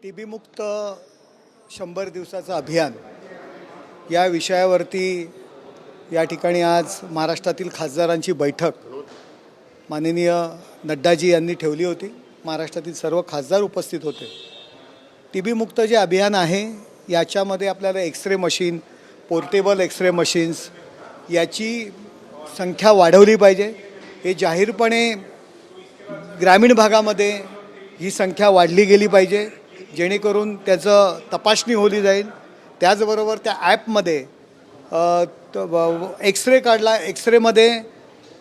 TB मुक्त 100 दिवसाचं अभियान या विषयावरती या ठिकाणी आज महाराष्ट्रातील खासदारांची बैठक माननीय नड्डाजी यांनी ठेवली होती। महाराष्ट्रातील सर्व खासदार उपस्थित होते। टीबी मुक्त जे अभियान आहे याच्यामध्ये आपल्याला x-ray machine, portable x-ray machines याची संख्या वाढवली पाहिजे। हे जाहीरपणे ग्रामीण भागामध्ये ही संख्या वाढली गेली पाहिजे, जेणेकरून त्याचं तपासणी होली जाईल। त्याचबरोबर त्या ॲपमध्ये एक्सरे काढला, एक्सरेमध्ये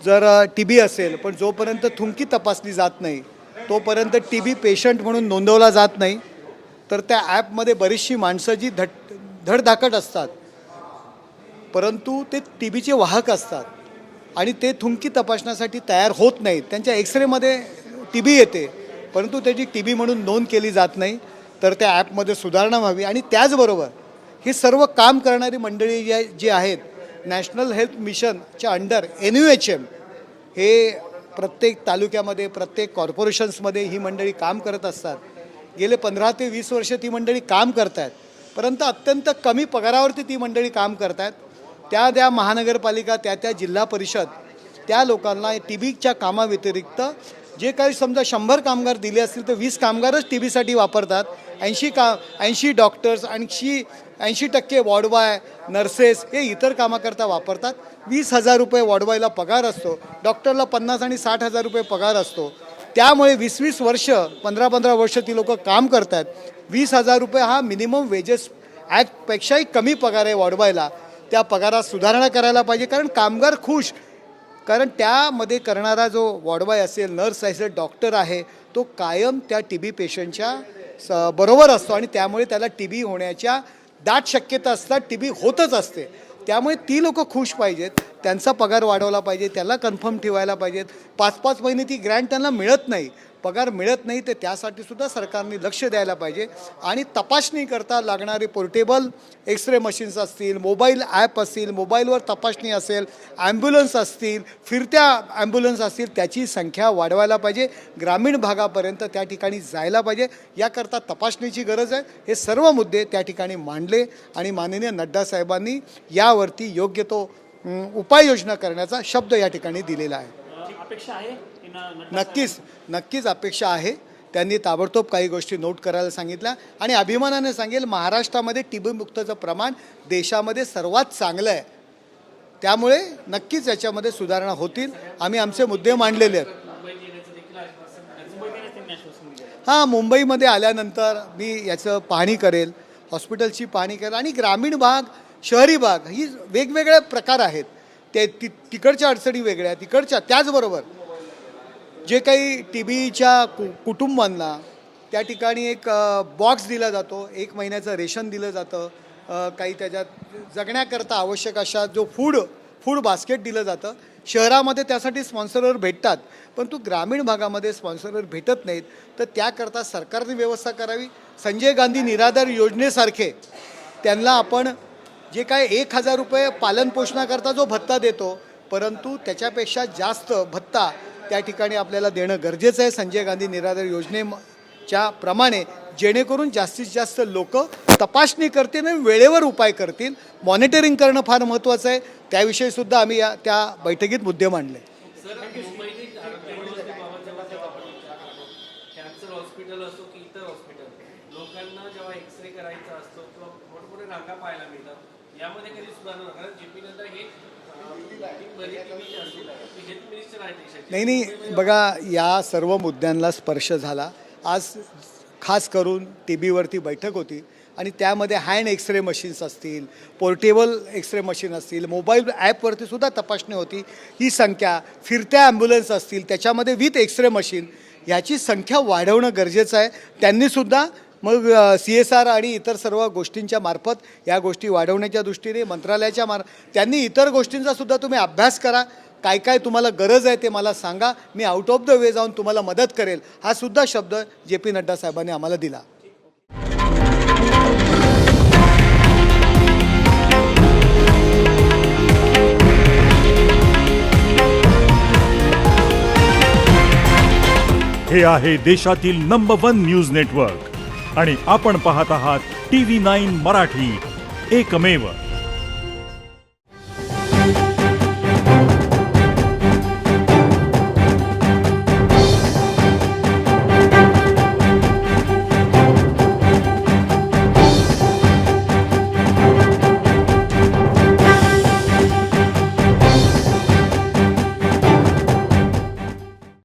जर टीबी असेल पण जोपर्यंत थुंकी तपासली जात नाही तोपर्यंत टीबी पेशंट म्हणून नोंदवला जात नाही। तर त्या ॲपमध्ये बरीचशी माणसं जी धडधाकट असतात परंतु ते टीबीचे वाहक असतात आणि ते थुंकी तपासण्यासाठी तयार होत नाहीत। त्यांच्या एक्सरेमध्ये टीबी येते परंतु त्याची टीबी म्हणून नोंद केली जात नाही। तर त्या ॲपमध्ये सुधारणा व्हावी आणि त्याचबरोबर हे सर्व काम करणारी मंडळी जी आहेत नॅशनल हेल्थ मिशनच्या अंडर NUHM हे प्रत्येक तालुक्यामध्ये, प्रत्येक कॉर्पोरेशन्समध्ये ही मंडळी काम करत असतात। गेले 15 ते 20 वर्ष ती मंडळी काम करत आहेत, परंतु अत्यंत कमी पगारावरती ती मंडळी काम करत आहेत। त्या महानगरपालिका, त्या जिल्हा परिषद त्या लोकांना टीबीच्या कामाव्यतिरिक्त जे काही समजा 100 कामगार दिले असतील तर 20 कामगारच टीबीसाठी वापरतात। 80 डॉक्टर्स, 80% वॉर्डबॉय, नर्सेस हे इतर कामाकरता वापरतात। 20,000 रुपये वॉर्डबॉयला पगार असतो, डॉक्टरला 50 आणि 60,000 रुपये पगार असतो। त्यामुळे 20 वर्ष, 15 वर्ष ती लोक काम करतात। 20,000 रुपये हा मिनिमम वेजेस ॲक्टपेक्षाही कमी पगार आहे वॉर्डबॉयला। त्या पगारात सुधारणा करायला पाहिजे, कारण कामगार खुश, कारण त्यामध्ये करणारा जो वॉर्डबॉय असेल, नर्स असेल, डॉक्टर आहे तो कायम त्या टीबी पेशंटच्या बरोबर असतो आणि त्यामुळे त्याला टीबी होण्याच्या दाट शक्यता असतात, टीबी होतच असते। त्यामुळे ती लोक खुश पाहिजेत, त्यांचा पगार वाढवला पाहिजे, त्याला कन्फर्म ठेवायला पाहिजेत। 5-5 महिने ती ग्रँट त्यांना मिळत नाही, पगार मिळत नाही, तर त्यासाठी सुद्धा सरकारने लक्ष द्यायला पाहिजे। आणि तपासणी करता लागणारे पोर्टेबल एक्सरे मशीन्स असतील, मोबाईल ॲप असतील, मोबाईलवर तपासणी असेल, ॲम्ब्युलन्स असतील, फिरत्या ॲम्ब्युलन्स असतील, त्याची संख्या वाढवायला पाहिजे। ग्रामीण भागापर्यंत त्या ठिकाणी जायला पाहिजे, याकरता तपासणीची गरज आहे। हे सर्व मुद्दे त्या ठिकाणी मांडले आणि माननीय नड्डा साहेबांनी यावरती योग्य तो उपाययोजना करण्याचा शब्द या ठिकाणी दिलेला आहे। अपेक्षा आहे नक्कीच अपेक्षा आहे। त्यांनी ताबडतोब काही गोष्टी नोट करायला सांगितल्या आणि अभिमानाने सांगेल महाराष्ट्रामध्ये टीबी मुक्तचं प्रमाण देशामध्ये सर्वात चांगलं आहे। त्यामुळे नक्कीच याच्यामध्ये सुधारणा होतील। आम्ही आमचे मुद्दे मांडलेले आहेत। हां, मुंबईमध्ये आल्यानंतर मी याचं पाहणी करेल, हॉस्पिटलची पाहणी करेल आणि ग्रामीण भाग, शहरी भाग ही वेगवेगळे प्रकार आहेत। ते तिकडच्या अडचणी वेगळ्या, तिकडच्या त्याचबरोबर जे काही टीबीच्या कुटुंबांना त्या ठिकाणी एक बॉक्स दिला जातो, 1 महिन्याचं रेशन दिलं जातं, काही त्याच्यात जगण्याकरता आवश्यक अशा जो फूड बास्केट दिलं जातं। शहरामध्ये त्यासाठी स्पॉन्सरर भेटतात, परंतु ग्रामीण भागामध्ये स्पॉन्सरर भेटत नाहीत। तर त्याकरता सरकारने व्यवस्था करावी। संजय गांधी निराधार योजनेसारखे त्यांना आपण जे काय 1,000 रुपये पालनपोषणाकरता जो भत्ता देतो, परंतु त्याच्यापेक्षा जास्त भत्ता त्या ठिकाणी आपल्याला देणं गरजेचं आहे संजय गांधी निराधार योजनेच्या प्रमाणे, जेणेकरून जास्तीत जास्त लोक तपासणी करतील आणि वेळेवर उपाय करतील। मॉनिटरिंग करणं फार महत्त्वाचं आहे। त्याविषयी सुद्धा आम्ही त्या बैठकीत मुद्दे मांडले। कॅन्सर हॉस्पिटल असो की इतर हॉस्पिटल, लोकांना जेव्हा एक्सरे करायचा असतो किंवा मोठमोठे रांगा पाहायला मिळतात, यामध्ये कधी सुधारणा होणार? JP नड्डा हे नाही, बघा, या सर्व मुद्द्यांना स्पर्श झाला। आज खास करून टीबीवरती बैठक होती आणि त्यामध्ये हँड एक्सरे मशीन्स असतील, पोर्टेबल एक्सरे मशीन असतील, मोबाईल ॲपवरती सुद्धा तपासणी होती। ही संख्या, फिरत्या ॲम्ब्युलन्स असतील त्याच्यामध्ये विथ एक्सरे मशीन ह्याची संख्या वाढवणं गरजेचं आहे। त्यांनीसुद्धा मग CSR आणि इतर सर्व गोष्टींच्या मार्फत या गोष्टी वाढवण्याच्या दृष्टीने मंत्रालयाच्या त्यांनी इतर गोष्टींचा सुद्धा तुम्ही अभ्यास करा। काय तुम्हाला गरज आहे ते मला सांगा, me out of the way जाऊन तुम्हाला मदत करेल, हा सुद्धा शब्द JP नड्डा साहेबांनी आम्हाला दिला। हे आहे देशातील नंबर 1 न्यूज नेटवर्क आणि आपण पाहत आहात TV9 मराठी, एकमेव